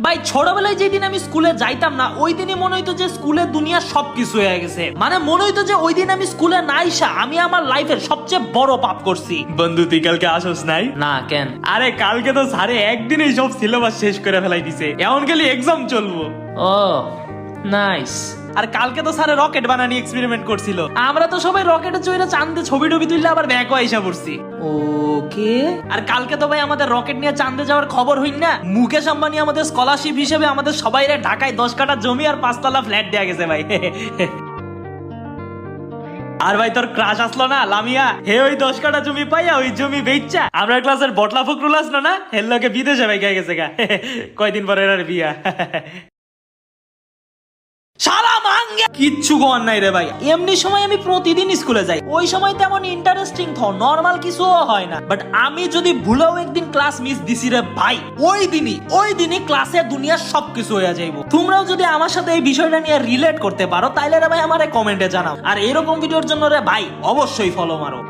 ভাই ছোটবেলায় যেদিন আমি স্কুলে যাইতাম না ওই দিনই মনে হইতো যে স্কুলের দুনিয়া সবকিছু হয়ে গেছে। মানে মনে হইতো যে ওই দিন আমি স্কুলে না আইসা আমি আমার লাইফের সবচেয়ে বড় পাপ করছি। বন্ধু তুই কালকে আসোস নাই? না কেন? আরে কালকে তো স্যারে একদিনেই সব সিলেবাস শেষ করে ফেলাই দিছে, এমন গেলে এক্সাম চলবো। ও নাইস। আর কালকে তো স্যারে রকেট বানানি এক্সপেরিমেন্ট করছিল, আমরা তো সবাই রকেটে চড়ে চাঁদে ছবি টবি তুললে আবার ব্যাকও আইসা পড়ছি। ওকে। আর কালকে তো ভাই আমাদের রকেট নিয়ে চাঁদে যাওয়ার খবর হইন না, মুকেশ আম্বানি আমাদের স্কলারশিপ হিসেবে আমাদের সবাইরে ঢাকায় 10 কাঠা জমি আর 5 তলা ফ্ল্যাট দেয়া গেছে ভাই। আর ভাই তোর ক্রাশ আসলো না লামিয়া, হে ওই 10 কাঠা জমি পাইয়া ওই জমি বেচছা আমরা ক্লাসের বটলা ফকরুল আসলো না, হের লোকে বিদেশে ভাই গেছে গা। কয়দিন পরে এর বিয়া। শালা মাঙ্গে কিচ্ছু গোয়ার নাই রে ভাই। এমনি সময় আমি প্রতিদিন স্কুলে যাই, ওই সময় তেমন ইন্টারেস্টিং নরমাল কিছুও হয় না। বাট আমি যদি ভুলেও একদিন ক্লাস মিস দিছি রে ভাই, ওই দিনই ক্লাসে দুনিয়ার সবকিছু হয়ে যাইবো। তোমরাও যদি আমার সাথে এই বিষয়টা নিয়ে রিলেট করতে পারো তাইলে রে ভাই আমারে কমেন্টে জানাও। আর এরকম ভিডিওর জন্য রে ভাই অবশ্যই ফলো মারো।